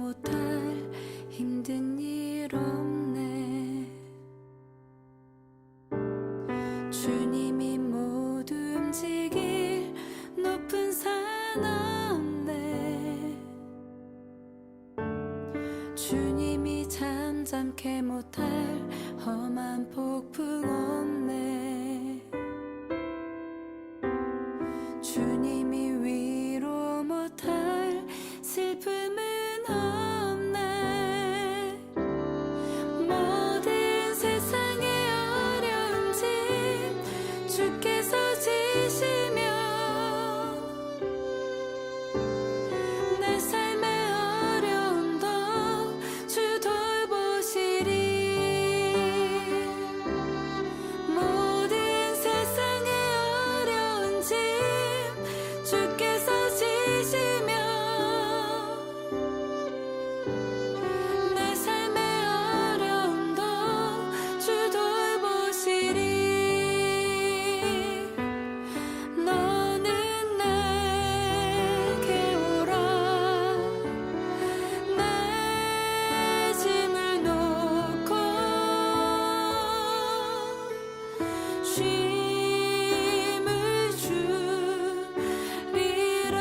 못할 힘든 일 없네. 주님이 모두 움직일 높은 산 없네. 주님이 잠잠케 못할 험한 폭풍 없네. 주님이 위로 못할 슬픔은 없네. 모든 세상의 어려운 짐 주께서 지시며 내 삶의 어려움도 주 돌보시리. 모든 세상의 어려운 짐 주께서 지시며 내 삶의 어려움도 주 돌보시리. 너는 내게 오라. 내 짐을 놓고 쉼을 주리라.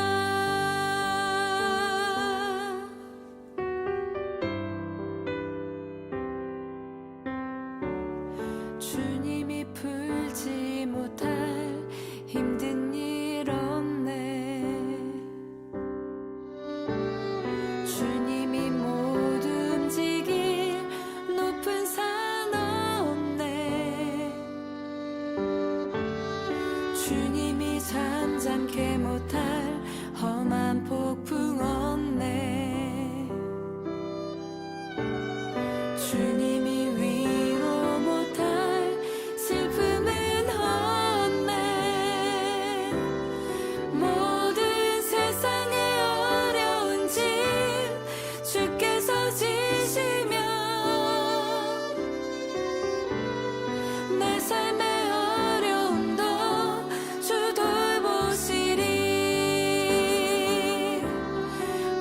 주님이 풀지 못할 힘든 일 없네. 주님이 모두 움직일 높은 산 없네. 주님이 잠잠케 못할 험한 폭풍 없네. 주님이 위로 못할 슬픔은 없네. 모든 세상의 어려운 짐 주께서 지시며 내 삶의 어려움도 주 돌보시리.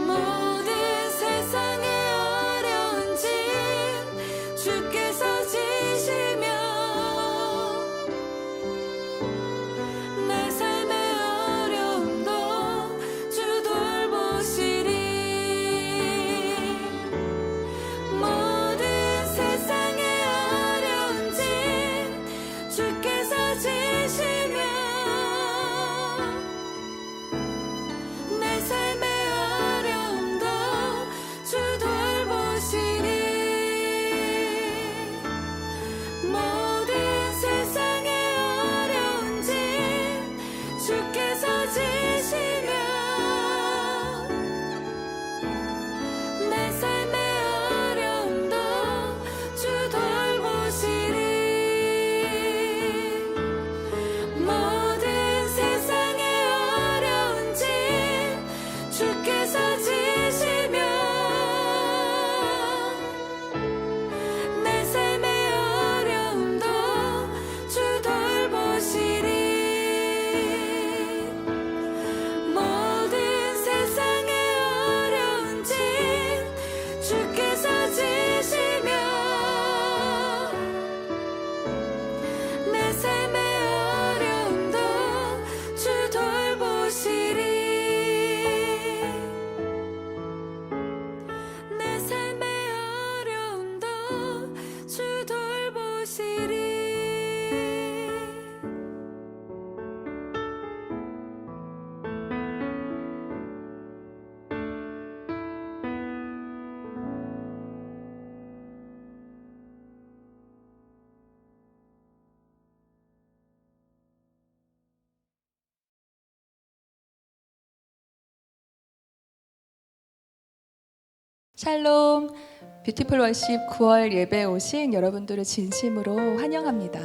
모든 세상의 어려운 짐 주께서 지시며 내 삶의 어려움도 주 돌보시리. 모든 세상의 어려운 짐 주께서 지시며 내 삶의 어려움도 주 돌보시리. 모든 세상의 어려운 짐 주께서 지시며 내 삶의 어려움도 주 돌보시리. 모든 세상의 어려운 짐 주께서 지시며 내 삶의 어려움도 주 돌보시리. 모든 세상의 어려운 짐 주께서 지시며 내 삶의 어려움도 주 돌보시리. 내 삶의 어려움도 주 돌보시리. 샬롬, 뷰티풀 월십 9월 예배에 오신 여러분들을 진심으로 환영합니다.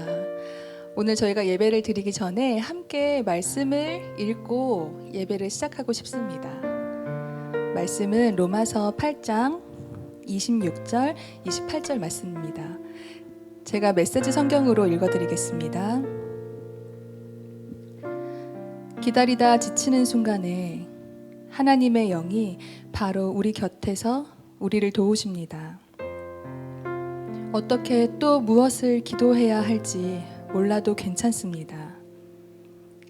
오늘 저희가 예배를 드리기 전에 함께 말씀을 읽고 예배를 시작하고 싶습니다. 말씀은 로마서 8장 26절, 28절 말씀입니다. 제가 메시지 성경으로 읽어드리겠습니다. 기다리다 지치는 순간에 하나님의 영이 바로 우리 곁에서 우리를 도우십니다. 어떻게 또 무엇을 기도해야 할지 몰라도 괜찮습니다.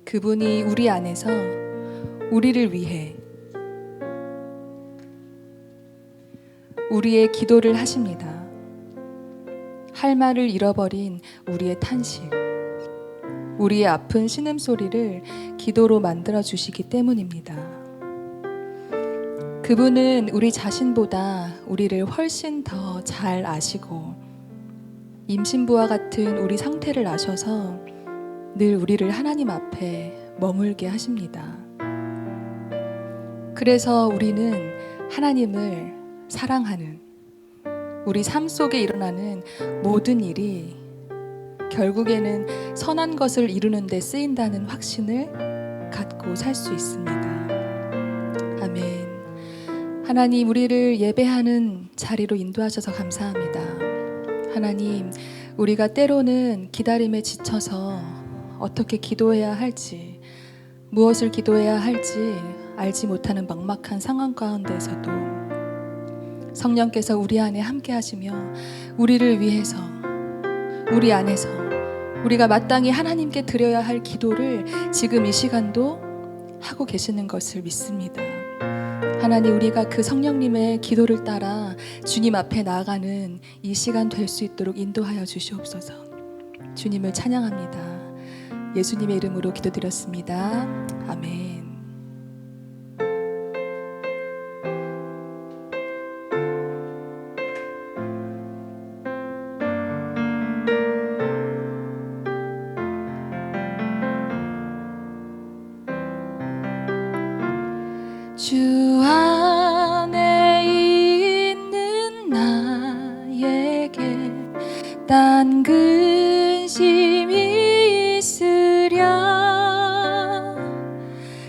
그분이 우리 안에서 우리를 위해 우리의 기도를 하십니다. 할 말을 잃어버린 우리의 탄식, 우리의 아픈 신음소리를 기도로 만들어 주시기 때문입니다. 그분은 우리 자신보다 우리를 훨씬 더 잘 아시고 임신부와 같은 우리 상태를 아셔서 늘 우리를 하나님 앞에 머물게 하십니다. 그래서 우리는 하나님을 사랑하는, 우리 삶 속에 일어나는 모든 일이 결국에는 선한 것을 이루는 데 쓰인다는 확신을 갖고 살 수 있습니다. 아멘. 하나님, 우리를 예배하는 자리로 인도하셔서 감사합니다. 하나님, 우리가 때로는 기다림에 지쳐서 어떻게 기도해야 할지, 무엇을 기도해야 할지 알지 못하는 막막한 상황 가운데서도 성령께서 우리 안에 함께 하시며 우리를 위해서, 우리 안에서 우리가 마땅히 하나님께 드려야 할 기도를 지금 이 시간도 하고 계시는 것을 믿습니다. 하나님, 우리가 그 성령님의 기도를 따라 주님 앞에 나아가는 이 시간 될 수 있도록 인도하여 주시옵소서. 주님을 찬양합니다. 예수님의 이름으로 기도드렸습니다. 아멘. 주 안에 있는 나에게 딴 근심이 있으랴.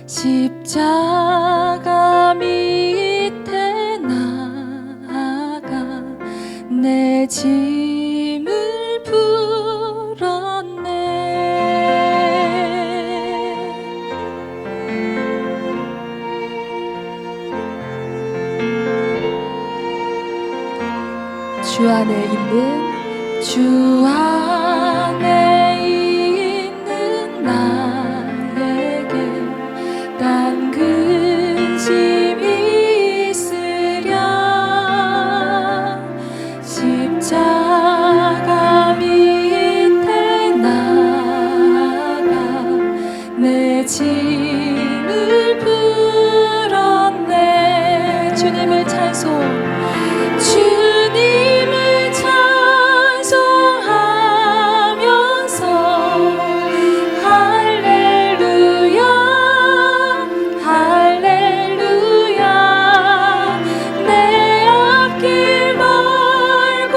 십자가 밑에 나아가 내 짐을 풀었네. 주 안에 있는 나에게 딴 근심이 있으랴. 십자가 밑에 나아가 내 짐을 풀었네. 주님을 찬송. 주님을 찬송하면서 할렐루야 할렐루야. 내 앞길 멀고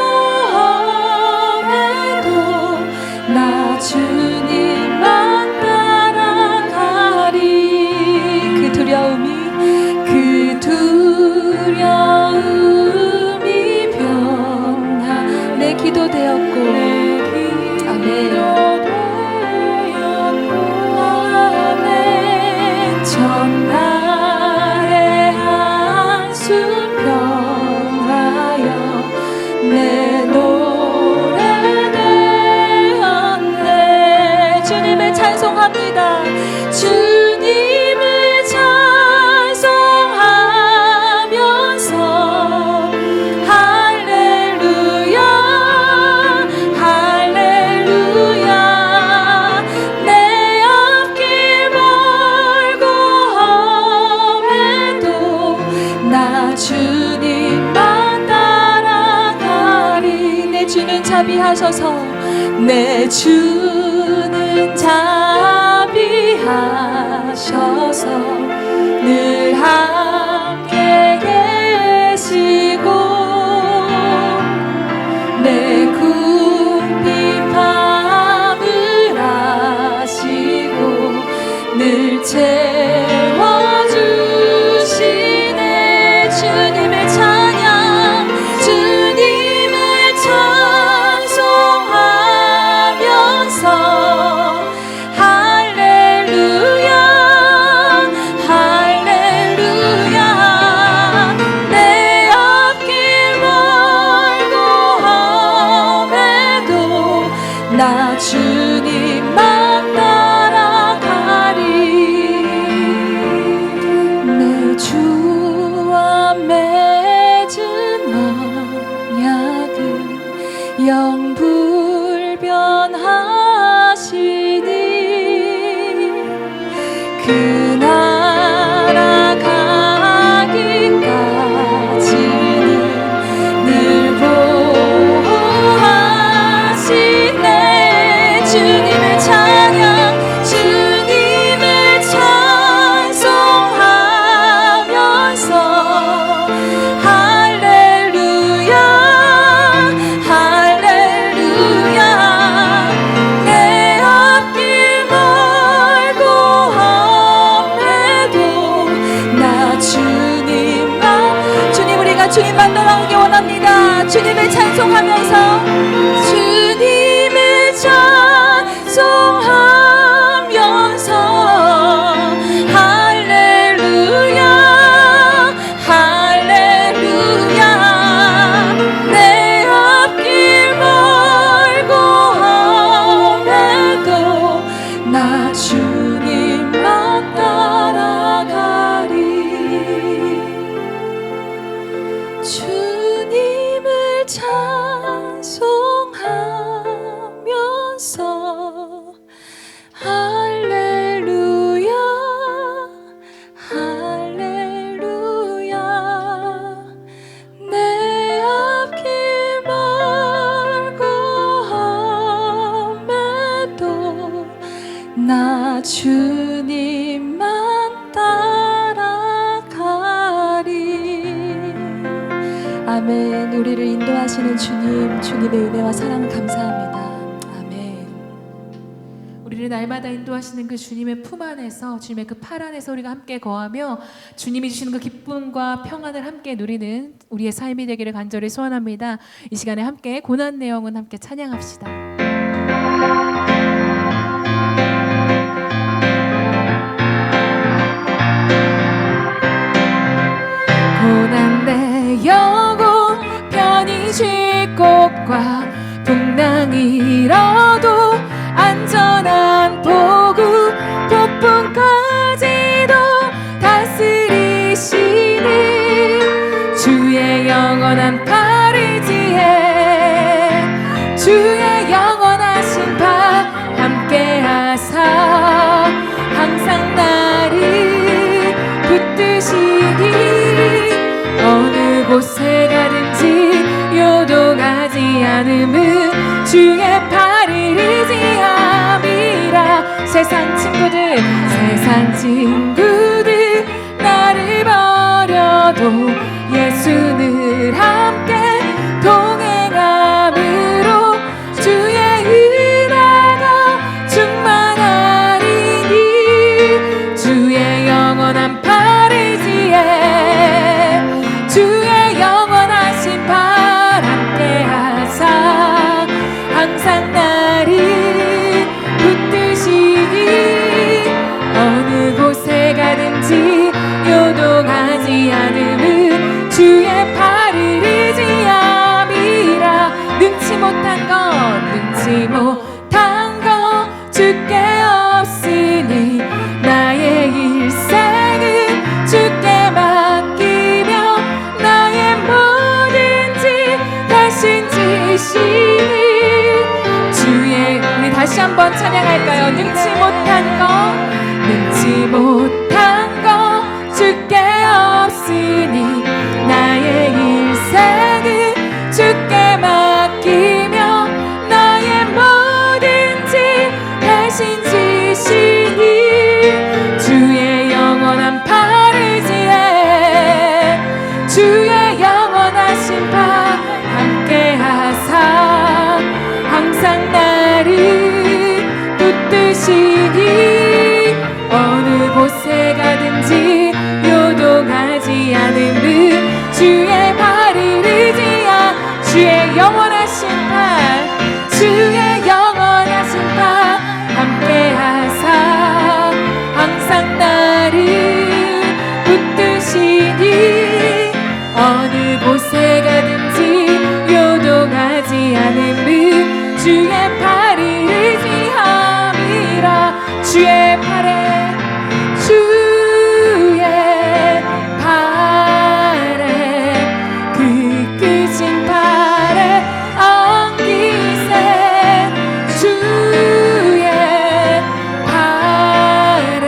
험해도 나 주님만 따라가리. 그 두려움이 기도 되었고, 아멘. 전날의 한숨 평하여 내 노래 되었네. 주님을 찬송합니다. 주님을 찬송하면서 주님만 따라가리. 내 주는 자비하셔서, 내 주는 자비하셔서 늘 함께 계시고 내 궁핍함을 아시고 늘 채워주시네. 주님의 찬양, 주님을 찬송하면서 그 나라 가기까지는 늘 보호하시네. 주님을 찬양, 주님을 찬송하면서 할렐루야 할렐루야. 내 앞길 멀고 험해도 나 주님 우리가 주님만 따라오기 원합니다. 주님을 찬송하면서 주님을 찬송하면서 할렐루야 할렐루야. 내 앞길 멀고 험해도 나 주님만 따라가리. 주님을 찬송하면서 할렐루야 할렐루야. 내 앞길 멀고 험해도 나 주님만 따라가리. 아멘. 우리를 인도하시는 주님, 주님의 은혜와 사랑 감사합니다. 아멘. 우리를 날마다 인도하시는 그 주님의 품 안에서, 주님의 그 팔 안에서 우리가 함께 거하며 주님이 주시는 그 기쁨과 평안을 함께 누리는 우리의 삶이 되기를 간절히 소원합니다. 이 시간에 함께 고난 내용은 함께 찬양합시다. 고난 내용은 편히 쉴 곳과 풍랑이라도 안전한 보구, 폭풍까지도 다스리시는 주의 영원한 팔 의지에 주의 영원하신 팔 함께하사 항상 나를 붙드시니 어느 곳에 가든지 요동하지 않음은 주의 팔을 의지함이라. 세상 친구들 나를 버려도 예수는 함께 동행함으로 주의 은혜가 충만하리니 주의 영원한 팔 의지에 주의 영원하신 팔 함께하사 항상 나를 붙드시니 어느 곳에 가든지 요동하지 않음은 주의 팔을 의지함이라. 능치 못한 것 주께 없으니 나의 일생은 주께 맡기며 나의 뭐든지 대신 지시니 주의. 우리 다시 한번 찬양할까요? 능치 못한 것 주께 없으니 나의 일생은 주께 맡기며 나의 뭐든지 대신 지시니 주의 영원한 팔 의지에 주의 영원하신 팔 함께하사 항상 나를 붙드시니 어느 곳에 가든지 요동하지 않음은 주의 팔을 의지하 주의 영원하신 팔 주의 영원하신 팔 함께하사 항상 나를 붙드시니 어느 곳에 가든지 요동하지 않음은 주의 팔을 의지함이라. 주의 팔에 그 크신 팔에 안기세 주의 팔에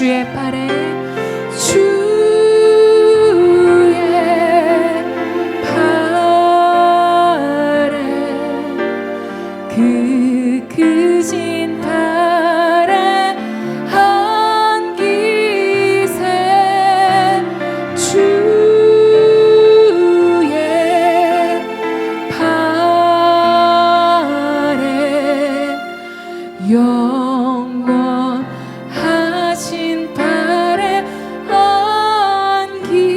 주의 팔에 그 크신 팔에 안기세 주의 팔에 영원하신 팔에 안기세.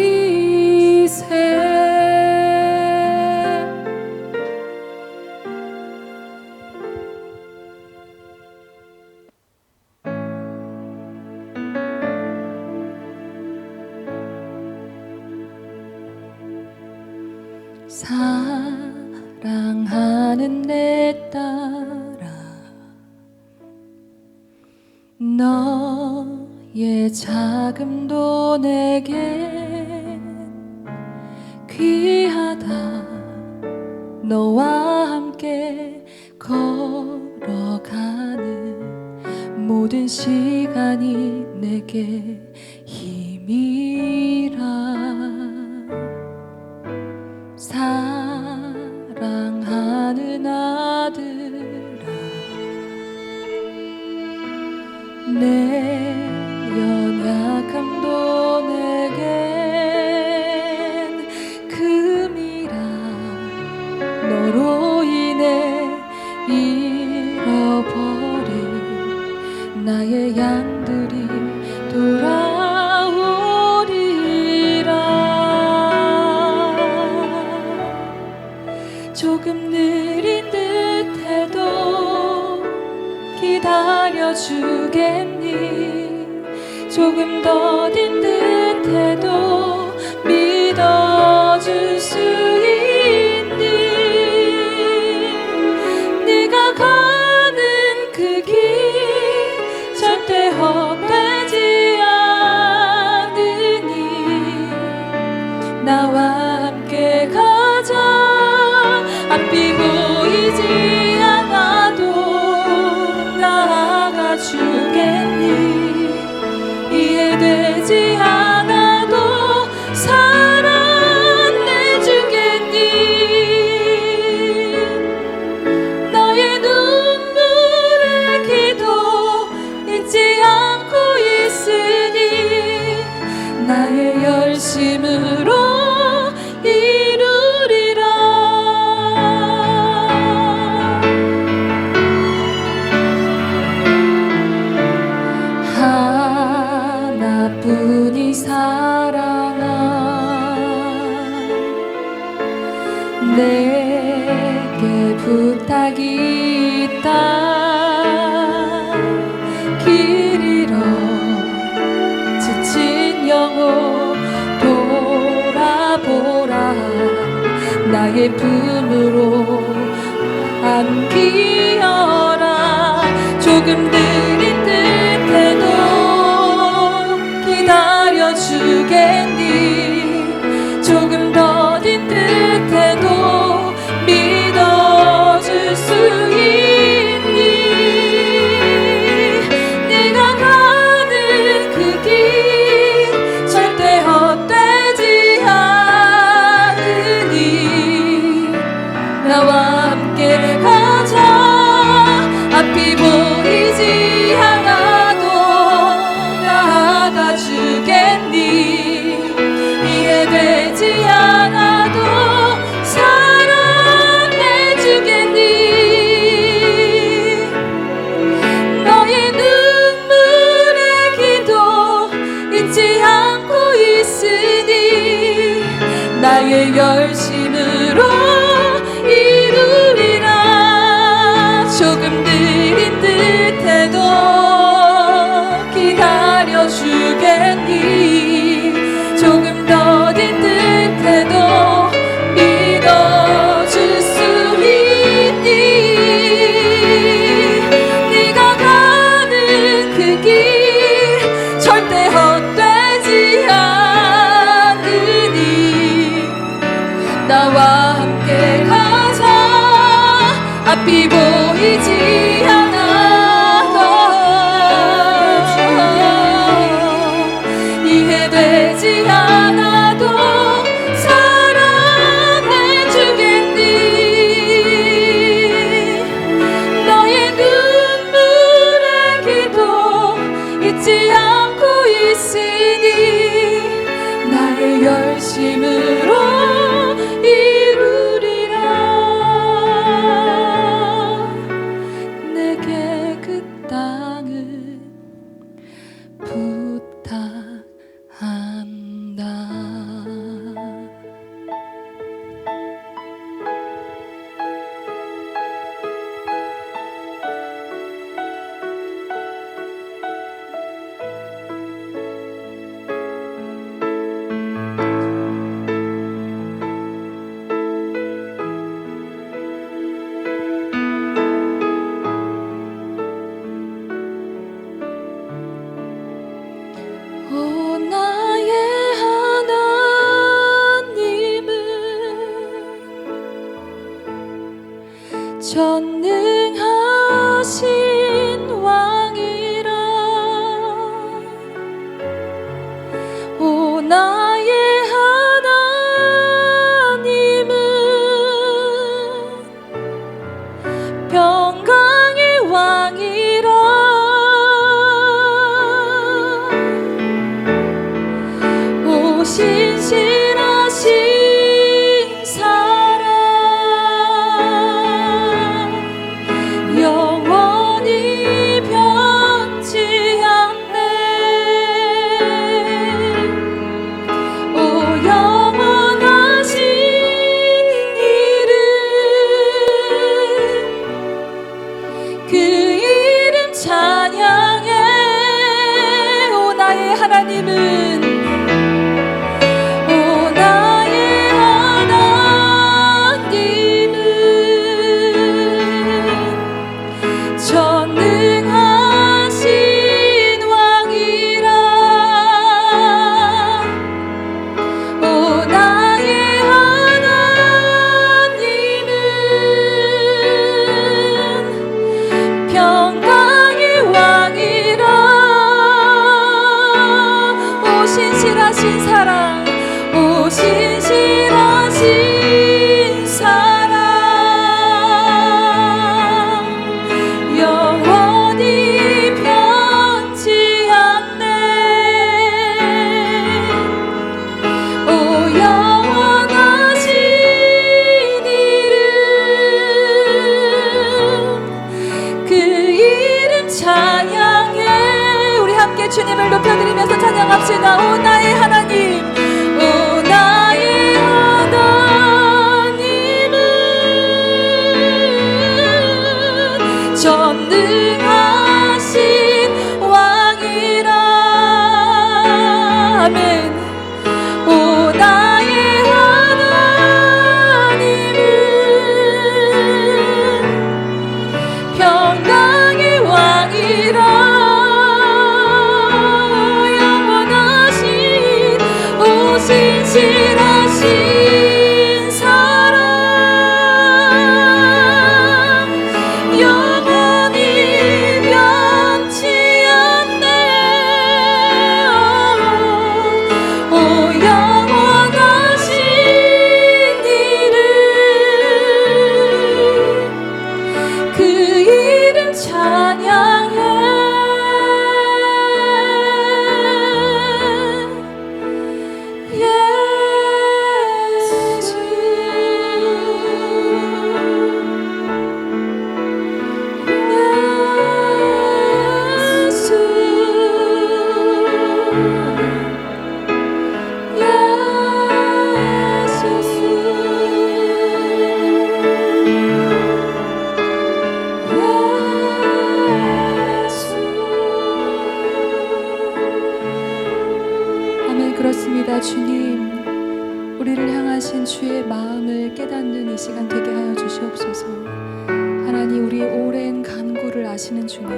사랑하는 내 딸아, 너의 자금도 내겐 귀하다. 너와 함께 걸어가는 모든 시간이 내게 힘이라. 사랑하는 아들아, 내 연약함도 내겐 금이라. 너로 인해 잃어버린 나의 양들이 돌아오리라. 조금 느린 듯해도 기다려주겠니? 조금 더딘 듯해도 믿어줄 수 있니? 네가 가는 그 길 절대 헛되지 않으니 나와 함께 가자. 앞이 보이지 않아도 나아가 주겠니? 이해되지 않아도 사랑해주겠니? 너의 눈물의 기도 잊지 않고 있으니 나의 열심으로 하나뿐이 사랑아, 내게 부탁이 있다. 길 잃어 지친 영혼 돌아보라. 나의 품으로 안기어라. 조금 느린 듯해도 기다려주겠니? 조금 더딘 듯해도 믿어줄 수 있니? 네가 가는 그 길 절대 헛되지 않으니 나와 함께 가자. 앞이 보이지 않아도 나아가 주겠니? 이해되지 않아도 사랑해주겠니? 너의 눈물의 기도 잊지 않고 있으니 나의 열심으로 이루리라. 조금 느린 듯해도 기다려주겠니? 조금 더딘 듯해도 믿어줄 수 있니? 네가 가는 그 길 절대 헛되지 않으니 나와 함께 가자. 앞이 보이지 않아도 찬양합시다. 오 나의 하나님, 오 나의 하나님은 전능하신 왕이라. 아멘. 오 나의 하나님은 평강의 왕이라. 신실하신 사랑 영원히 변치 않네. 오 영원하신 이름, 그 이름 찬양해. 그렇습니다. 주님, 우리를 향하신 주의 마음을 깨닫는 이 시간 되게 하여 주시옵소서. 하나님, 우리의 오랜 간구를 아시는 주님,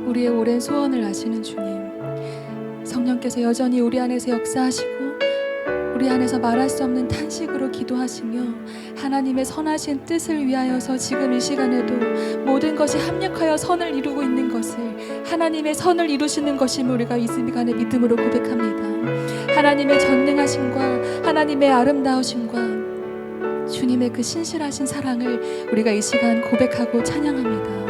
우리의 오랜 소원을 아시는 주님, 성령께서 여전히 우리 안에서 역사하시고 우리 안에서 말할 수 없는 탄식으로 기도하시며 하나님의 선하신 뜻을 위하여서 지금 이 시간에도 모든 것이 합력하여 선을 이루고 있는 것을, 하나님의 선을 이루시는 것임을 우리가 이 시간에 믿음으로 고백합니다. 하나님의 전능하심과 하나님의 아름다우심과 주님의 그 신실하신 사랑을 우리가 이 시간 고백하고 찬양합니다.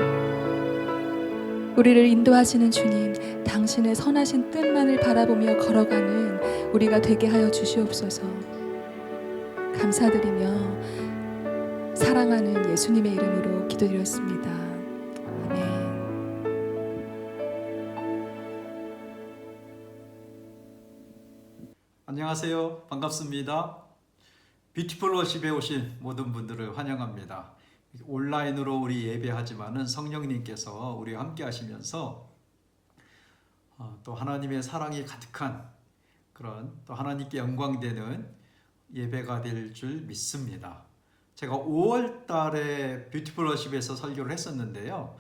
우리를 인도하시는 주님, 당신의 선하신 뜻만을 바라보며 걸어가는 우리가 되게 하여 주시옵소서. 감사드리며 사랑하는 예수님의 이름으로 기도드렸습니다. 아멘. 안녕하세요. 반갑습니다. 뷰티풀 워십에 오신 모든 분들을 환영합니다. 온라인으로 우리 예배하지만은 성령님께서 우리와 함께 하시면서 또 하나님의 사랑이 가득한 그런 또 하나님께 영광되는 예배가 될 줄 믿습니다. 제가 5월 달에 뷰티풀 워십에서 설교를 했었는데요.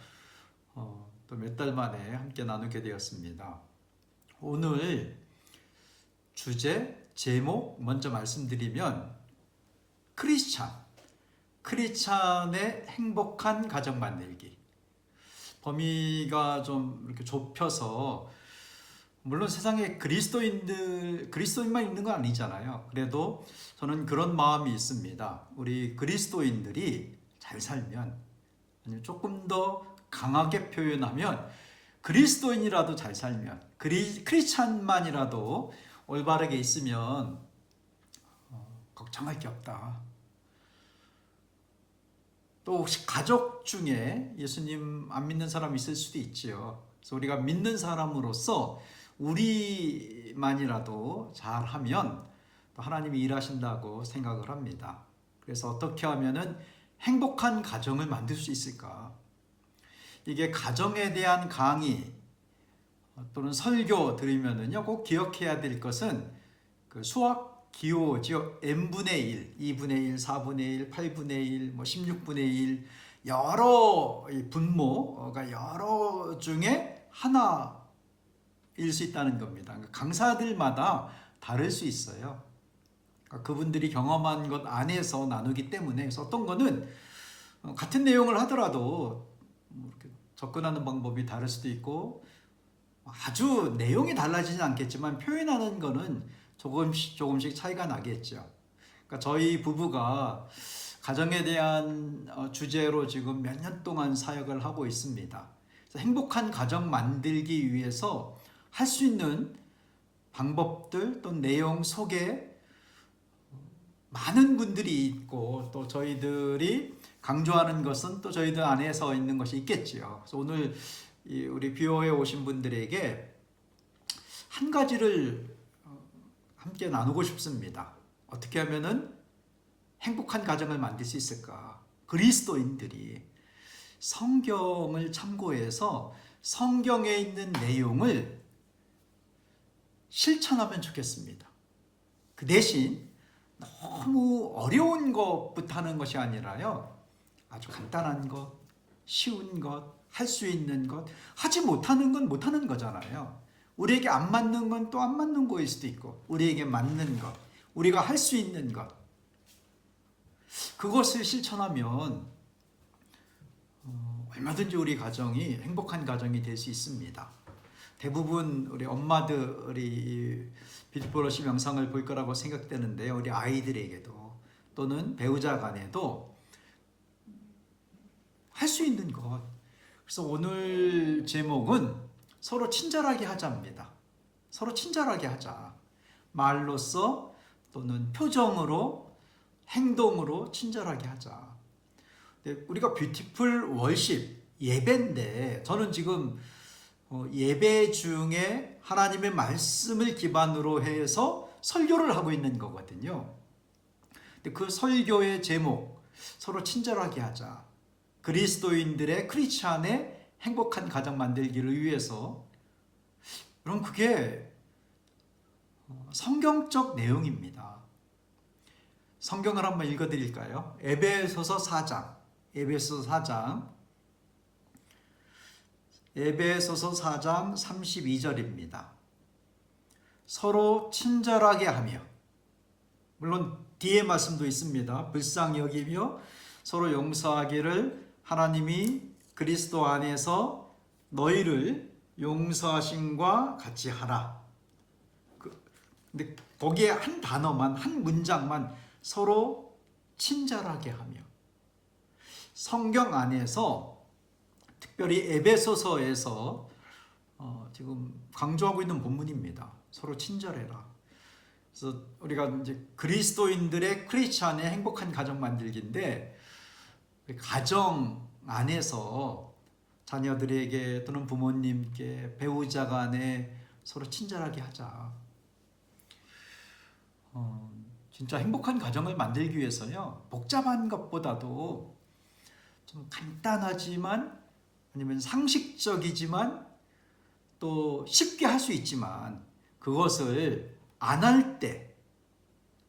또 몇 달 만에 함께 나누게 되었습니다. 오늘 주제, 제목 먼저 말씀드리면 크리스찬의 행복한 가정 만들기. 범위가 좀 이렇게 좁혀서, 물론 세상에 그리스도인만 있는 건 아니잖아요. 그래도 저는 그런 마음이 있습니다. 우리 그리스도인들이 잘 살면, 아니면 조금 더 강하게 표현하면 그리스도인이라도 잘 살면, 크리스찬만이라도 올바르게 있으면 걱정할 게 없다. 또 혹시 가족 중에 예수님 안 믿는 사람 있을 수도 있지요. 그래서 우리가 믿는 사람으로서 우리만이라도 잘하면 또 하나님이 일하신다고 생각을 합니다. 그래서 어떻게 하면은 행복한 가정을 만들 수 있을까? 이게 가정에 대한 강의 또는 설교 들으면은요, 꼭 기억해야 될 것은 그 수학 기호죠. n분의 1, 2분의 1, 4분의 1, 8분의 1, 16분의 1, 여러 분모가 여러 중에 하나일 수 있다는 겁니다. 강사들마다 다를 수 있어요. 그분들이 경험한 것 안에서 나누기 때문에, 그래서 어떤 거는 같은 내용을 하더라도 접근하는 방법이 다를 수도 있고, 아주 내용이 달라지진 않겠지만 표현하는 거는 조금씩 차이가 나겠죠. 그러니까 저희 부부가 가정에 대한 주제로 지금 몇 년 동안 사역을 하고 있습니다. 그래서 행복한 가정 만들기 위해서 할 수 있는 방법들 또 내용 속에 많은 분들이 있고, 또 저희들이 강조하는 것은 또 저희들 안에서 있는 것이 있겠지요. 그래서 오늘 우리 뷰어에 오신 분들에게 한 가지를 함께 나누고 싶습니다. 어떻게 하면은 행복한 가정을 만들 수 있을까? 그리스도인들이 성경을 참고해서 성경에 있는 내용을 실천하면 좋겠습니다. 그 대신 너무 어려운 것부터 하는 것이 아니라요, 아주 간단한 것, 쉬운 것, 할 수 있는 것, 하지 못하는 건 못하는 거잖아요. 우리에게 안 맞는 건 또 안 맞는 거일 수도 있고, 우리에게 맞는 것, 우리가 할 수 있는 것, 그것을 실천하면 얼마든지 우리 가정이 행복한 가정이 될 수 있습니다. 대부분 우리 엄마들이 뷰티풀러시 영상을 볼 거라고 생각되는데요. 우리 아이들에게도 또는 배우자 간에도 할 수 있는 것. 그래서 오늘 제목은 서로 친절하게 하자입니다. 서로 친절하게 하자. 말로써 또는 표정으로, 행동으로 친절하게 하자. 우리가 뷰티풀 월십 예배인데, 저는 지금 예배 중에 하나님의 말씀을 기반으로 해서 설교를 하고 있는 거거든요. 근데 그 설교의 제목, 서로 친절하게 하자. 그리스도인들의, 크리스찬의 행복한 가정 만들기를 위해서. 그럼 그게 성경적 내용입니다. 성경을 한번 읽어드릴까요? 에베소서 4장. 에베소서 4장 32절입니다. 서로 친절하게 하며, 물론 뒤에 말씀도 있습니다. 불쌍히 여기며 서로 용서하기를 하나님이 그리스도 안에서 너희를 용서하심과 같이 하라. 근데 거기에 한 단어만, 한 문장만, 서로 친절하게 하며. 성경 안에서 특별히 에베소서에서 지금 강조하고 있는 본문입니다. 서로 친절해라. 그래서 우리가 이제 그리스도인들의, 크리스찬의 행복한 가정 만들기인데, 가정 안에서 자녀들에게 또는 부모님께, 배우자 간에 서로 친절하게 하자. 진짜 행복한 가정을 만들기 위해서요, 복잡한 것보다도 좀 간단하지만, 아니면 상식적이지만 또 쉽게 할 수 있지만, 그것을 안 할 때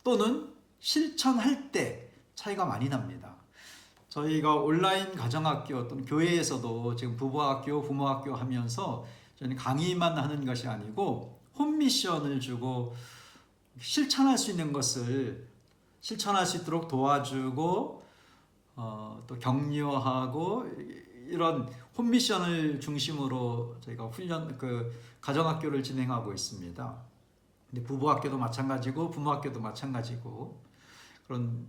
또는 실천할 때 차이가 많이 납니다. 저희가 온라인 가정학교 또는 교회에서도 지금 부부학교, 부모학교 하면서 저희는 강의만 하는 것이 아니고 홈미션을 주고 실천할 수 있는 것을 실천할 수 있도록 도와주고 또 격려하고, 이런 홈미션을 중심으로 저희가 가정학교를 진행하고 있습니다. 근데 부부학교도 마찬가지고 부모학교도 마찬가지고, 그런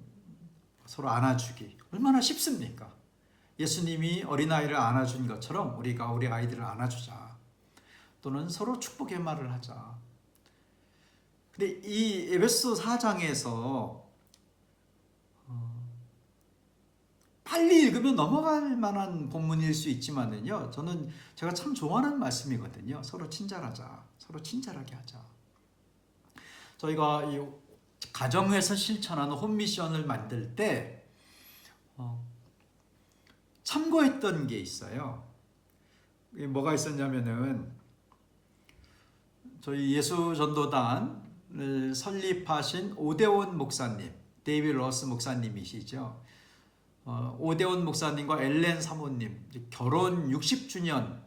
서로 안아주기 얼마나 쉽습니까? 예수님이 어린아이를 안아준 것처럼 우리가 우리 아이들을 안아주자. 또는 서로 축복의 말을 하자. 근데 이 에베소 4장에서 빨리 읽으면 넘어갈 만한 본문일 수 있지만은요, 제가 참 좋아하는 말씀이거든요. 서로 친절하자. 서로 친절하게 하자. 저희가 이 가정에서 실천하는 홈미션을 만들 때 참고했던 게 있어요. 뭐가 있었냐면은, 저희 예수전도단을 설립하신 오대원 목사님, 데이비드 러스 목사님이시죠. 오대원 목사님과 엘렌 사모님 결혼 60주년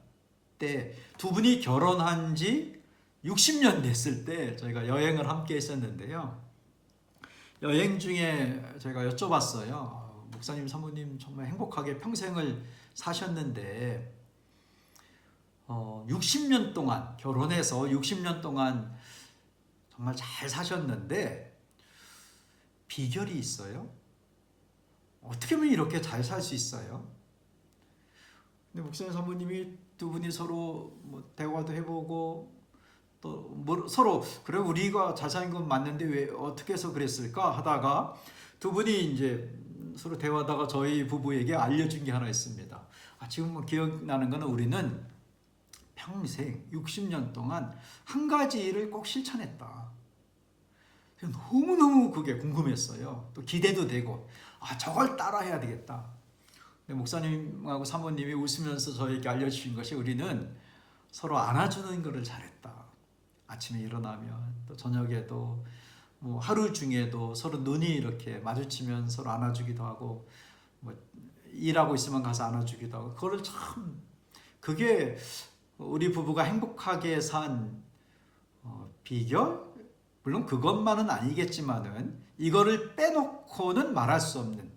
때, 두 분이 결혼한 지 60년 됐을 때 저희가 여행을 함께 했었는데요. 여행 중에 제가 여쭤봤어요. 목사님, 사모님 정말 행복하게 평생을 사셨는데 60년 동안, 결혼해서 60년 동안 정말 잘 사셨는데 비결이 있어요? 어떻게 하면 이렇게 잘 살 수 있어요? 근데 목사님, 사모님이 두 분이 서로 대화도 해보고 또 서로, 그래 우리가 잘 사는 건 맞는데 왜 어떻게 해서 그랬을까 하다가 두 분이 이제 서로 대화하다가 저희 부부에게 알려준 게 하나 있습니다. 지금 기억나는 거는, 우리는 평생 60년 동안 한 가지 일을 꼭 실천했다. 너무너무 그게 궁금했어요. 또 기대도 되고 저걸 따라해야 되겠다. 근데 목사님하고 사모님이 웃으면서 저에게 알려주신 것이 우리는 서로 안아주는 것을 잘했다. 아침에 일어나면 또 저녁에도 뭐 하루 중에도 서로 눈이 이렇게 마주치면 서로 안아주기도 하고 뭐 일하고 있으면 가서 안아주기도 하고 그거를 참 그게 우리 부부가 행복하게 산 비결? 물론 그것만은 아니겠지만은 이거를 빼놓고는 말할 수 없는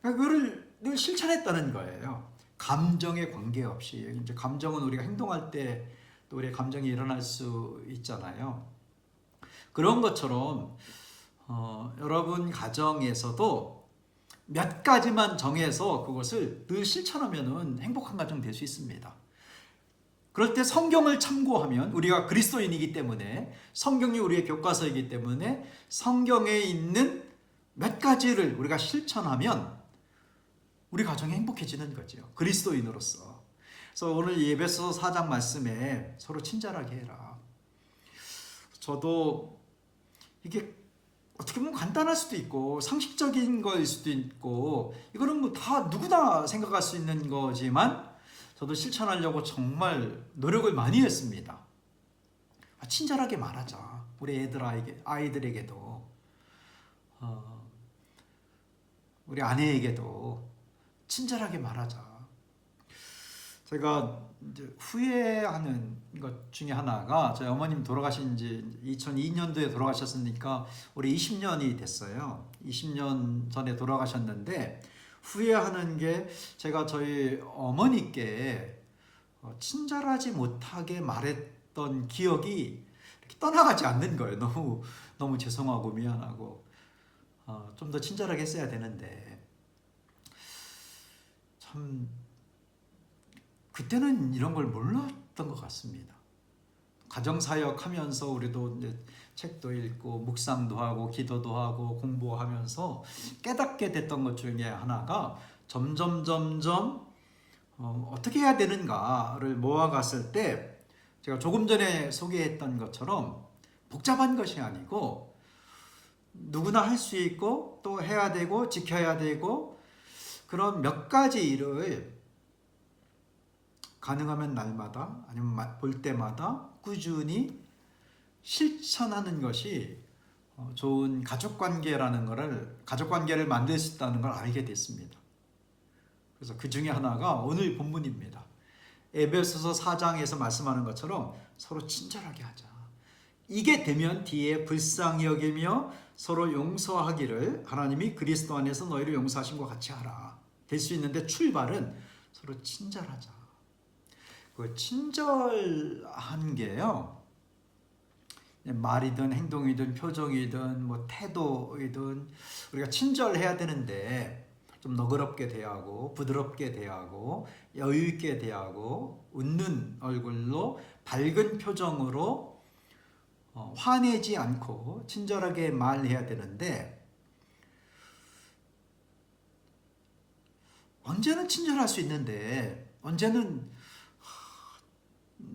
그러니까 그거를 늘 실천했다는 거예요. 감정에 관계없이 이제 감정은 우리가 행동할 때 또 우리의 감정이 일어날 수 있잖아요. 그런 것처럼 여러분 가정에서도 몇 가지만 정해서 그것을 늘 실천하면은 행복한 가정 될 수 있습니다. 그럴 때 성경을 참고하면 우리가 그리스도인이기 때문에 성경이 우리의 교과서이기 때문에 성경에 있는 몇 가지를 우리가 실천하면 우리 가정이 행복해지는 거죠. 그리스도인으로서. 그래서 오늘 에베소서 4장 말씀에 서로 친절하게 해라. 저도 이게 어떻게 보면 간단할 수도 있고 상식적인 거일 수도 있고 이거는 뭐 다 누구나 생각할 수 있는 거지만 저도 실천하려고 정말 노력을 많이 했습니다. 친절하게 말하자. 우리 아이들에게도 우리 아내에게도 친절하게 말하자. 제가 이제 후회하는 것 중에 하나가 저희 어머님 돌아가신 지 2002년도에 돌아가셨으니까 올해 20년이 됐어요. 20년 전에 돌아가셨는데 후회하는 게 제가 저희 어머니께 친절하지 못하게 말했던 기억이 이렇게 떠나가지 않는 거예요. 너무 죄송하고 미안하고 좀 더 친절하게 했어야 되는데 참 그때는 이런 걸 몰랐던 것 같습니다. 가정사역 하면서 우리도 이제 책도 읽고 묵상도 하고 기도도 하고 공부하면서 깨닫게 됐던 것 중에 하나가 점점 어떻게 해야 되는가를 모아갔을 때 제가 조금 전에 소개했던 것처럼 복잡한 것이 아니고 누구나 할 수 있고 또 해야 되고 지켜야 되고 그런 몇 가지 일을 가능하면 날마다 아니면 볼 때마다 꾸준히 실천하는 것이 좋은 가족관계를 만들 수 있다는 걸 알게 됐습니다. 그래서 그 중에 하나가 오늘 본문입니다. 에베소서 4장에서 말씀하는 것처럼 서로 친절하게 하자. 이게 되면 뒤에 불쌍히 여기며 서로 용서하기를 하나님이 그리스도 안에서 너희를 용서하신 것 같이 하라. 될 수 있는데 출발은 서로 친절하자. 그 친절한 게요. 말이든 행동이든 표정이든 뭐 태도이든 우리가 친절해야 되는데 좀 너그럽게 대하고 부드럽게 대하고 여유 있게 대하고 웃는 얼굴로 밝은 표정으로 화내지 않고 친절하게 말해야 되는데 언제는 친절할 수 있는데 언제는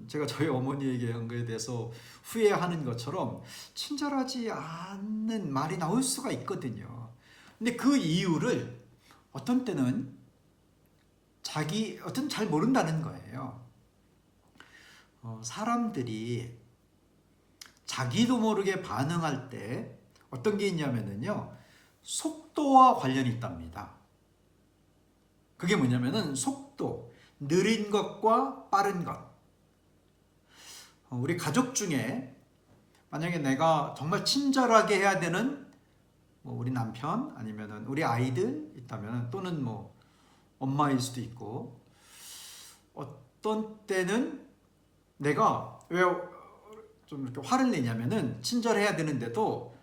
제가 저희 어머니에게 한 거에 대해서 후회하는 것처럼 친절하지 않는 말이 나올 수가 있거든요. 근데 그 이유를 어떤 때는 잘 모른다는 거예요. 사람들이 자기도 모르게 반응할 때 어떤 게 있냐면요. 속도와 관련이 있답니다. 그게 뭐냐면은 속도, 느린 것과 빠른 것. 우리 가족 중에 만약에 내가 정말 친절하게 해야 되는 우리 남편 아니면은 우리 아이들 있다면 또는 엄마일 수도 있고 어떤 때는 내가 왜 좀 이렇게 화를 내냐면은 친절해야 되는데도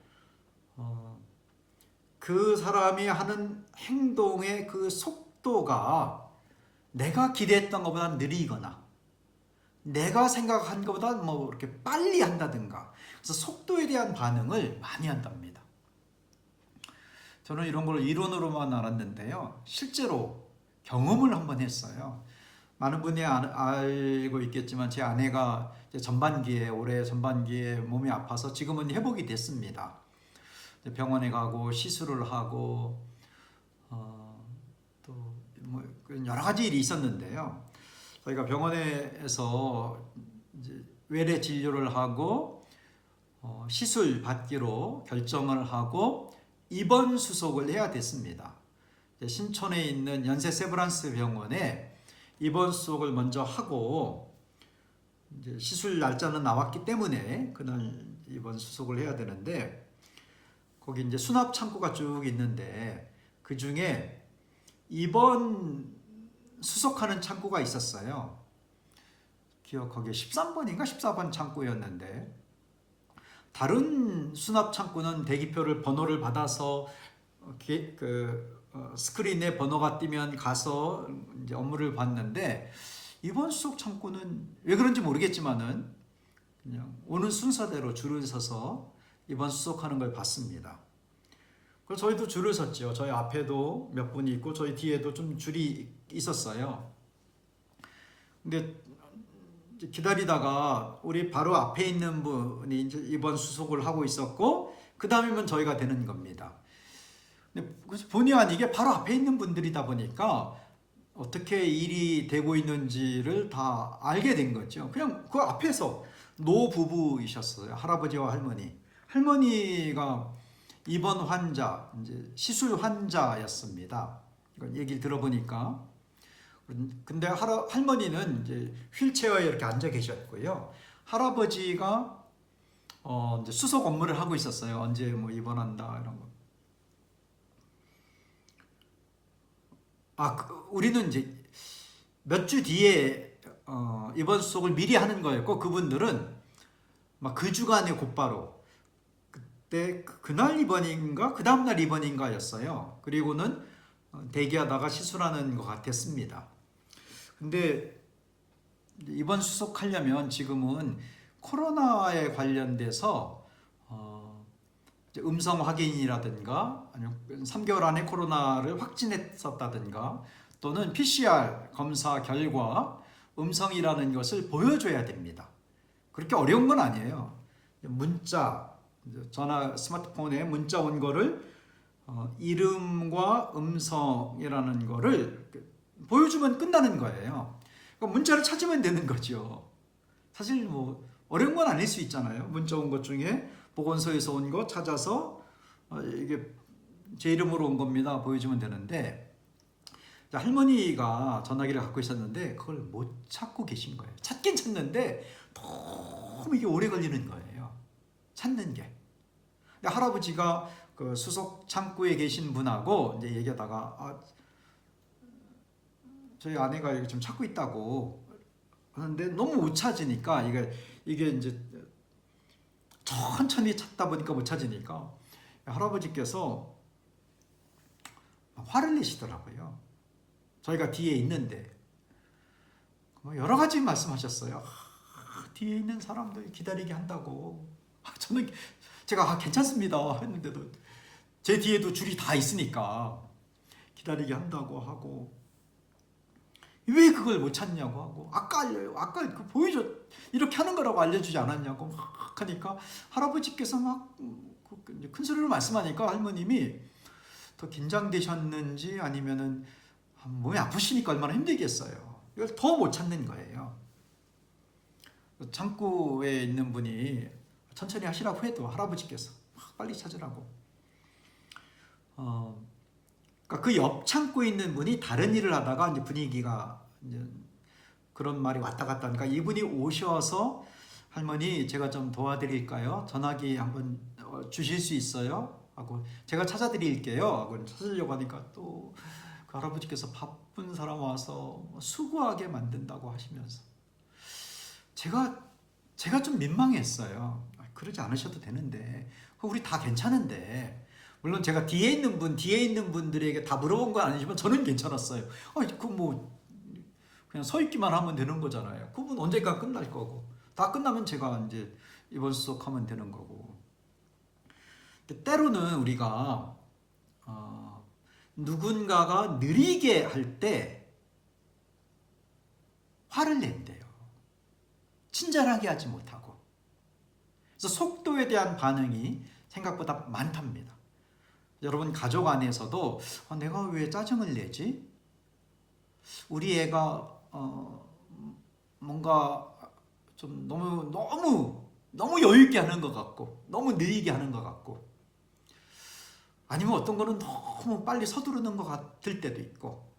그 사람이 하는 행동의 그 속도가 내가 기대했던 것보다 느리거나 내가 생각한 것보다 이렇게 빨리 한다든가 그래서 속도에 대한 반응을 많이 한답니다. 저는 이런 걸 이론으로만 알았는데요. 실제로 경험을 한번 했어요. 많은 분이 알고 있겠지만 제 아내가 이제 올해 전반기에 몸이 아파서 지금은 회복이 됐습니다. 병원에 가고 시술을 하고 또 뭐 여러 가지 일이 있었는데요. 저희가 병원에서 이제 외래 진료를 하고 시술 받기로 결정을 하고 입원 수속을 해야 됐습니다. 신촌에 있는 연세 세브란스 병원에 입원 수속을 먼저 하고 이제 시술 날짜는 나왔기 때문에 그날 입원 수속을 해야 되는데 거기 이제 수납 창고가 쭉 있는데 그 중에 입원 수속하는 창고가 있었어요. 기억하기에 13번인가 14번 창고였는데 다른 수납 창고는 대기표를 번호를 받아서 스크린에 번호가 뜨면 가서 이제 업무를 봤는데 이번 수속 창고는 왜 그런지 모르겠지만은 그냥 오는 순서대로 줄을 서서 이번 수속하는 걸 봤습니다. 그래서 저희도 줄을 섰죠. 저희 앞에도 몇 분이 있고 저희 뒤에도 좀 줄이 있었어요. 근데 기다리다가 우리 바로 앞에 있는 분이 이제 이번 수속을 하고 있었고 그 다음이면 저희가 되는 겁니다. 근데 본의 아니게 바로 앞에 있는 분들이다 보니까 어떻게 일이 되고 있는지를 다 알게 된 거죠. 그냥 그 앞에서 노부부이셨어요. 할아버지와 할머니. 할머니가 입원 환자, 이제 시술 환자였습니다. 이건 얘기를 들어보니까. 근데 할머니는 이제 휠체어에 이렇게 앉아 계셨고요. 할아버지가 이제 수속 업무를 하고 있었어요. 언제 뭐 입원한다 이런 거. 우리는 이제 몇 주 뒤에 입원 수속을 미리 하는 거였고 그분들은 막 그 주간에 곧바로 그때 그날 입원인가 그 다음날 입원인가였어요. 그리고는 대기하다가 시술하는 것 같았습니다. 근데 입원 수속하려면 지금은 코로나에 관련돼서 음성 확인이라든가 아니면 3개월 안에 코로나를 확진했었다든가 또는 PCR 검사 결과 음성이라는 것을 보여줘야 됩니다. 그렇게 어려운 건 아니에요. 문자, 전화, 스마트폰에 문자 온 거를 이름과 음성이라는 거를 보여주면 끝나는 거예요. 그러니까 문자를 찾으면 되는 거죠. 사실 뭐 어려운 건 아닐 수 있잖아요. 문자 온 것 중에 보건소에서 온 거 찾아서 이게 제 이름으로 온 겁니다. 보여주면 되는데 할머니가 전화기를 갖고 있었는데 그걸 못 찾고 계신 거예요. 찾긴 찾는데 너무 이게 오래 걸리는 거예요. 찾는 게. 할아버지가 그 수속 창구에 계신 분하고 이제 얘기하다가 저희 아내가 이거 좀 찾고 있다고 하는데 너무 못 찾으니까 이게 이제 천천히 찾다 보니까 못 찾으니까 할아버지께서 화를 내시더라고요. 저희가 뒤에 있는데 여러 가지 말씀하셨어요. 뒤에 있는 사람들 기다리게 한다고. 저는 제가 괜찮습니다 했는데도 제 뒤에도 줄이 다 있으니까 기다리게 한다고 하고 왜 그걸 못 찾냐고 하고 아까 그 보여줘 이렇게 하는 거라고 알려주지 않았냐고 막 하니까 할아버지께서 막 큰 소리로 말씀하니까 할머님이 더 긴장되셨는지 아니면은 몸이 아프시니까 얼마나 힘들겠어요. 이걸 더 못 찾는 거예요. 창고에 있는 분이 천천히 하시라고 해도 할아버지께서 빨리 찾으라고. 그러니까 그 옆 창고에 있는 분이 다른 일을 하다가 이제 분위기가 이제 그런 말이 왔다 갔다 하니까 이분이 오셔서 할머니 제가 좀 도와드릴까요? 전화기 한번 주실 수 있어요? 하고 제가 찾아드릴게요. 하고 찾으려고 하니까 또 그 할아버지께서 바쁜 사람 와서 수고하게 만든다고 하시면서 제가 좀 민망했어요. 그러지 않으셔도 되는데 우리 다 괜찮은데 물론 제가 뒤에 있는 분들에게 다 물어본 건 아니지만 저는 괜찮았어요. 그 뭐 그냥 서 있기만 하면 되는 거잖아요. 그분 언젠가 끝날 거고 다 끝나면 제가 이제 입원 수속하면 되는 거고. 때로는 우리가 누군가가 느리게 할 때 화를 낸대요. 친절하게 하지 못하고. 그래서 속도에 대한 반응이 생각보다 많답니다. 여러분 가족 안에서도 내가 왜 짜증을 내지? 우리 애가 뭔가 좀 너무 여유 있게 하는 것 같고 너무 느리게 하는 것 같고 아니면 어떤 거는 너무 빨리 서두르는 것 같을 때도 있고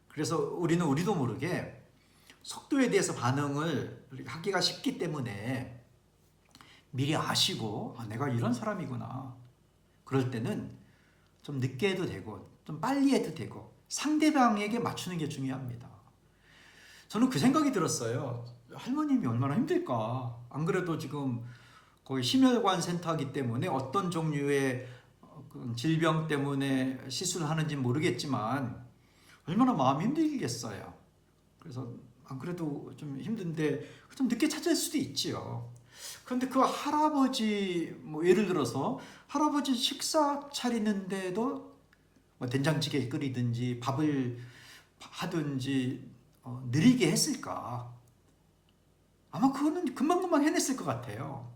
그래서 우리도 모르게 속도에 대해서 반응을 하기가 쉽기 때문에 미리 아시고 내가 이런 사람이구나 그럴 때는 좀 늦게 해도 되고 좀 빨리 해도 되고 상대방에게 맞추는 게 중요합니다. 저는 그 생각이 들었어요. 할머님이 얼마나 힘들까. 안 그래도 지금 거의 심혈관 센터이기 때문에 어떤 종류의 질병 때문에 시술하는지 모르겠지만 얼마나 마음이 힘들겠어요. 그래서 안 그래도 좀 힘든데 좀 늦게 찾을 수도 있지요. 그런데 그 할아버지 예를 들어서 할아버지 식사 차리는데도 된장찌개 끓이든지 밥을 하든지 느리게 했을까? 아마 그거는 금방금방 해냈을 것 같아요.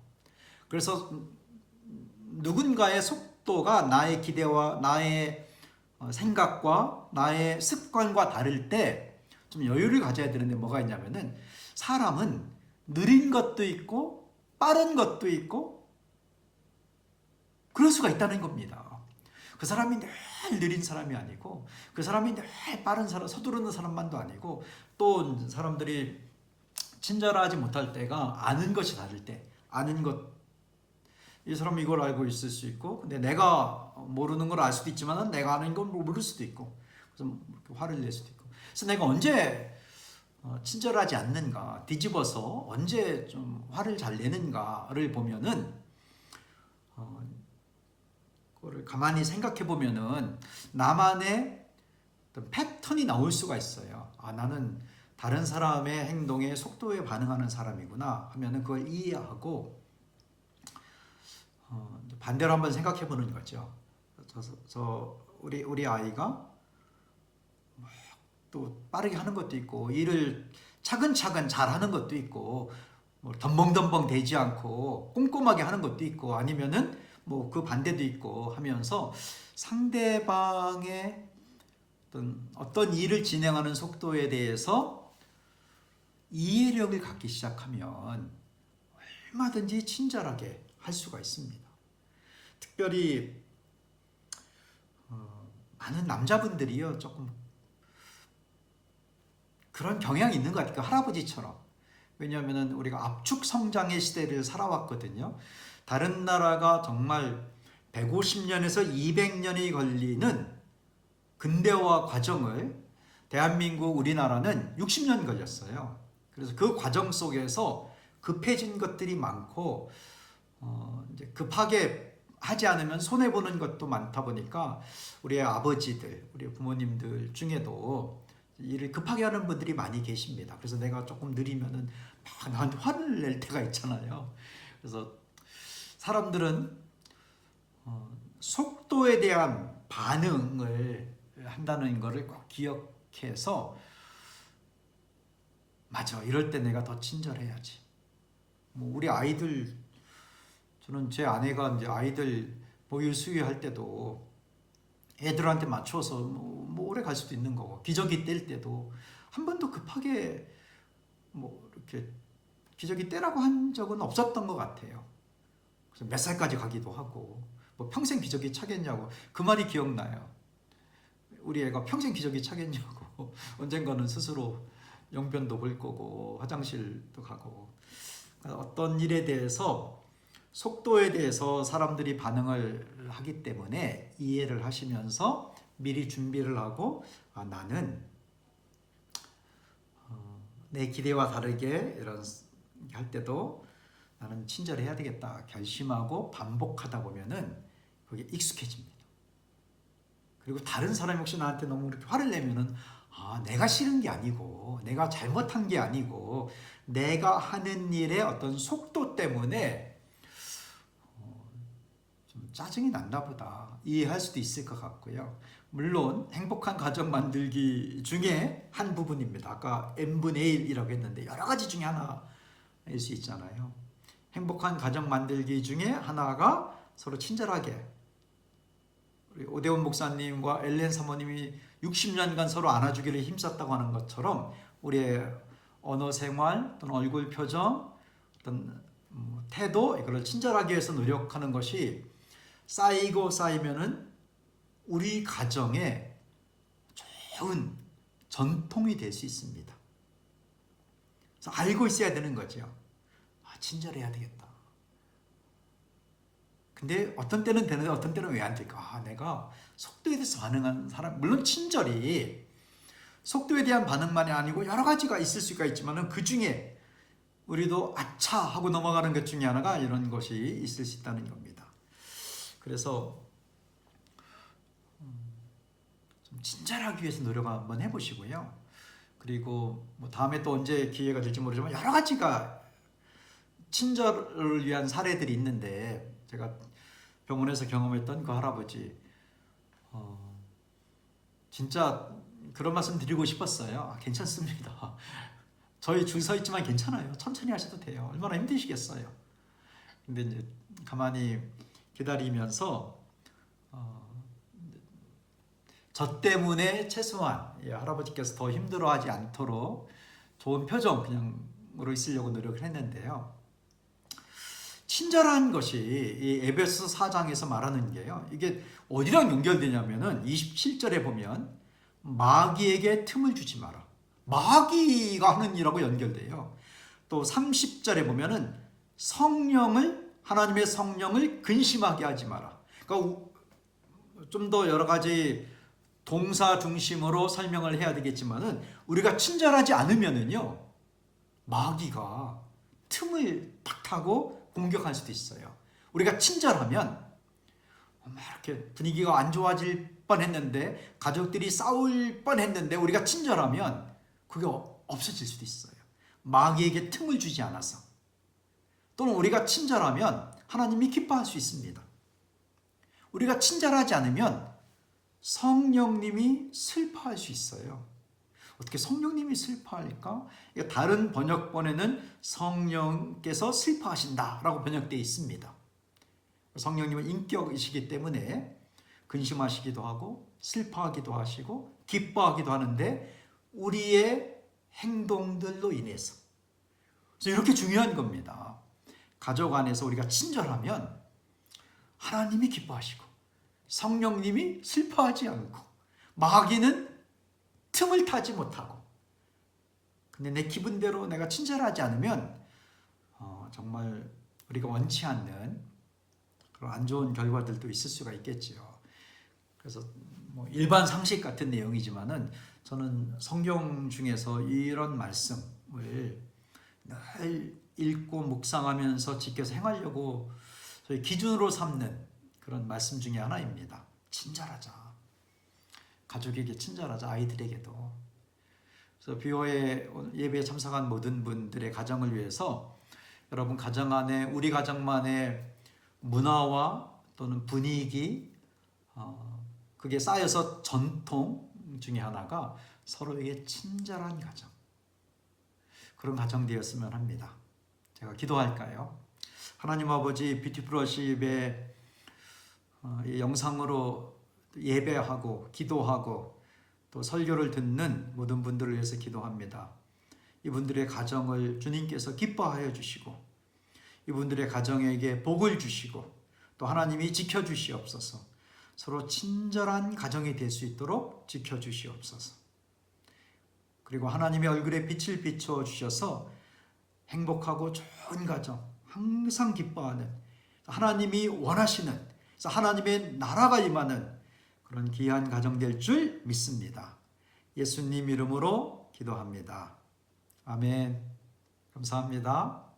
그래서 누군가의 속도가 나의 기대와 나의 생각과 나의 습관과 다를 때 좀 여유를 가져야 되는데 뭐가 있냐면은 사람은 느린 것도 있고 빠른 것도 있고 그럴 수가 있다는 겁니다. 그 사람이 늘 느린 사람이 아니고 그 사람이 늘 빠른 사람, 서두르는 사람만도 아니고 또 사람들이 친절하지 못할 때가 아는 것이 다를 때 아는 것 이 사람이 이걸 알고 있을 수 있고 근데 내가 모르는 걸 알 수도 있지만 내가 아는 건 모를 수도 있고 그래서 화를 낼 수도 있고 그래서 내가 언제 친절하지 않는가 뒤집어서 언제 좀 화를 잘 내는가를 보면은 그거를 가만히 생각해 보면은 나만의 어떤 패턴이 나올 수가 있어요. 나는 다른 사람의 행동에 속도에 반응하는 사람이구나 하면은 그걸 이해하고 반대로 한번 생각해 보는 거죠. 우리 아이가 또 빠르게 하는 것도 있고 일을 차근차근 잘하는 것도 있고 덤벙덤벙 되지 않고 꼼꼼하게 하는 것도 있고 아니면은 그 반대도 있고 하면서 상대방의 어떤 일을 진행하는 속도에 대해서 이해력을 갖기 시작하면 얼마든지 친절하게 할 수가 있습니다. 특별히 많은 남자분들이요 조금 그런 경향이 있는 것 같아요. 할아버지처럼. 왜냐하면 우리가 압축 성장의 시대를 살아왔거든요. 다른 나라가 정말 150년에서 200년이 걸리는 근대화 과정을 대한민국 우리나라는 60년 걸렸어요. 그래서 그 과정 속에서 급해진 것들이 많고 이제 급하게 하지 않으면 손해보는 것도 많다 보니까 우리의 아버지들, 우리 부모님들 중에도 일을 급하게 하는 분들이 많이 계십니다. 그래서 내가 조금 느리면은 막 나한테 화를 낼 때가 있잖아요. 그래서 사람들은 속도에 대한 반응을 한다는 것을 꼭 기억해서 맞아, 이럴 때 내가 더 친절해야지. 우리 아이들, 저는 제 아내가 이제 아이들 보일 수유할 때도 애들한테 맞춰서 오래 갈 수도 있는 거고 기저귀 뗄 때도 한 번도 급하게 이렇게 기저귀 떼라고 한 적은 없었던 것 같아요. 그래서 몇 살까지 가기도 하고 평생 기저귀 차겠냐고 그 말이 기억나요. 우리 애가 평생 기저귀 차겠냐고 언젠가는 스스로 용변도 볼 거고 화장실도 가고 어떤 일에 대해서 속도에 대해서 사람들이 반응을 하기 때문에 이해를 하시면서 미리 준비를 하고 나는 내 기대와 다르게 이런 할 때도 나는 친절해야 되겠다 결심하고 반복하다 보면은 그게 익숙해집니다. 그리고 다른 사람이 혹시 나한테 너무 이렇게 화를 내면은 내가 싫은 게 아니고 내가 잘못한 게 아니고 내가 하는 일의 어떤 속도 때문에 좀 짜증이 났나 보다 이해할 수도 있을 것 같고요. 물론 행복한 가정 만들기 중에 한 부분입니다. 아까 n분의 1이라고 했는데 여러 가지 중에 하나일 수 있잖아요. 행복한 가정 만들기 중에 하나가 서로 친절하게, 우리 오대훈 목사님과 엘렌 사모님이 60년간 서로 안아주기를 힘썼다고 하는 것처럼 우리의 언어 생활 또는 얼굴 표정, 어떤 태도, 이걸 친절하게 해서 노력하는 것이 쌓이고 쌓이면은 우리 가정에 좋은 전통이 될 수 있습니다. 그래서 알고 있어야 되는 거죠. 친절해야 되겠다. 근데 어떤 때는 되는데 어떤 때는 왜 안 될까? 내가 속도에 대해서 반응하는 사람, 물론 친절이 속도에 대한 반응만이 아니고 여러 가지가 있을 수가 있지만은 그 중에 우리도 아차 하고 넘어가는 것 중에 하나가 이런 것이 있을 수 있다는 겁니다. 그래서 좀 친절하기 위해서 노력 한번 해보시고요. 그리고 뭐 다음에 또 언제 기회가 될지 모르지만 여러 가지가 친절을 위한 사례들이 있는데, 제가 병원에서 경험했던 그 할아버지 진짜 그런 말씀 드리고 싶었어요. 괜찮습니다. 저희 줄 서 있지만 괜찮아요. 천천히 하셔도 돼요. 얼마나 힘드시겠어요. 근데 이제 가만히 기다리면서 저 때문에 최소한 할아버지께서 더 힘들어하지 않도록 좋은 표정 그냥으로 있으려고 노력을 했는데요. 친절한 것이 이 에베소 4장에서 말하는 게요. 이게 어디랑 연결되냐면은 27절에 보면 마귀에게 틈을 주지 마라. 마귀가 하는 일하고 연결돼요. 또 30절에 보면은 하나님의 성령을 근심하게 하지 마라. 그러니까 좀 더 여러 가지 동사 중심으로 설명을 해야 되겠지만은 우리가 친절하지 않으면은요, 마귀가 틈을 탁 타고 공격할 수도 있어요. 우리가 친절하면 이렇게 분위기가 안 좋아질 뻔했는데, 가족들이 싸울 뻔했는데 우리가 친절하면 그게 없어질 수도 있어요. 마귀에게 틈을 주지 않아서. 또는 우리가 친절하면 하나님이 기뻐할 수 있습니다. 우리가 친절하지 않으면 성령님이 슬퍼할 수 있어요. 어떻게 성령님이 슬퍼할까? 다른 번역본에는 성령께서 슬퍼하신다라고 번역되어 있습니다. 성령님은 인격이시기 때문에 근심하시기도 하고 슬퍼하기도 하시고 기뻐하기도 하는데, 우리의 행동들로 인해서. 그래서 이렇게 중요한 겁니다. 가족 안에서 우리가 친절하면 하나님이 기뻐하시고 성령님이 슬퍼하지 않고 마귀는 틈을 타지 못하고. 근데 내 기분대로 내가 친절하지 않으면 정말 우리가 원치 않는 그런 안 좋은 결과들도 있을 수가 있겠죠. 그래서 뭐 일반 상식 같은 내용이지만은 저는 성경 중에서 이런 말씀을 늘 읽고 묵상하면서 지켜서 행하려고 저희 기준으로 삼는 그런 말씀 중에 하나입니다. 친절하자. 가족에게 친절하자. 아이들에게도. 그래서 비오의 예배에 참석한 모든 분들의 가정을 위해서 여러분 가정 안에, 우리 가정만의 문화와 또는 분위기, 그게 쌓여서 전통 중에 하나가 서로에게 친절한 가정, 그런 가정 되었으면 합니다. 제가 기도할까요? 하나님 아버지, 뷰티풀워십의 영상으로 예배하고 기도하고 또 설교를 듣는 모든 분들을 위해서 기도합니다. 이분들의 가정을 주님께서 기뻐하여 주시고 이분들의 가정에게 복을 주시고 또 하나님이 지켜주시옵소서. 서로 친절한 가정이 될 수 있도록 지켜주시옵소서. 그리고 하나님의 얼굴에 빛을 비추어 주셔서 행복하고 좋은 가정, 항상 기뻐하는, 하나님이 원하시는, 하나님의 나라가 임하는 그런 귀한 가정 될 줄 믿습니다. 예수님 이름으로 기도합니다. 아멘. 감사합니다.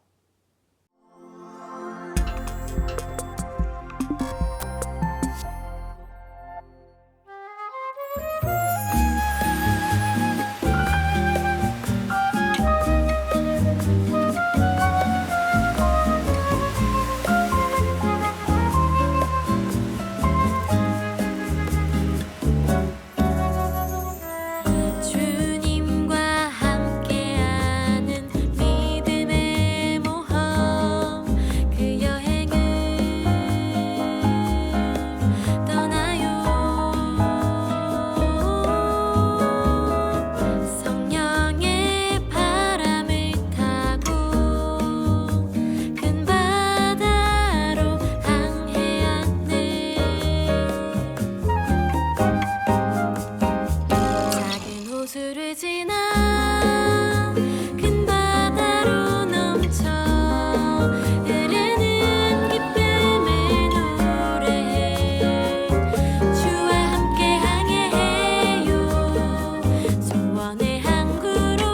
넘쳐 흐르는 기쁨을 노래해 주와 함께 항해해요 소원의 항구로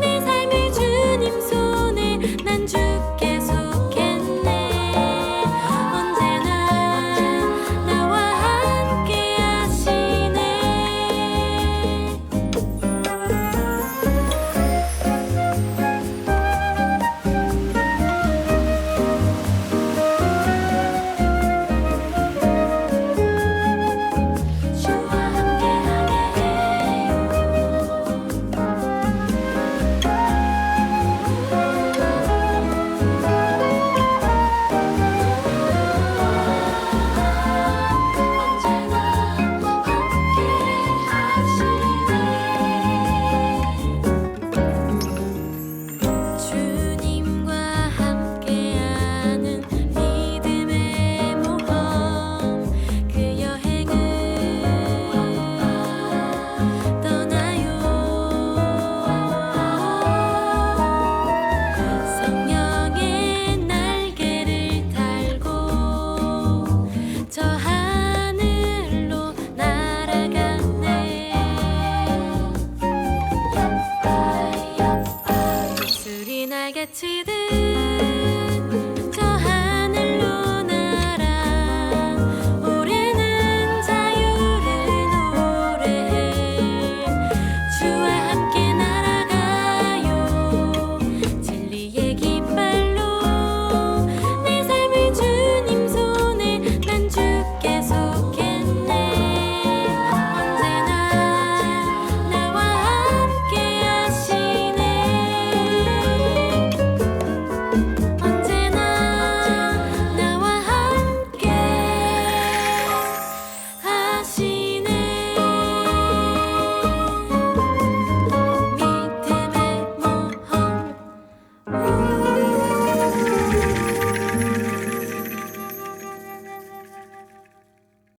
내 삶을 주님 손에 난 주께 속했네 언제나 나와 함께 하시네 주와 함께 언제나 함께 하시네 주님과 함께하는 믿음의 모험 그 여행을 떠나요 성령의 날개를 달고 저 하늘로 날아갔네 예술이 날개치듯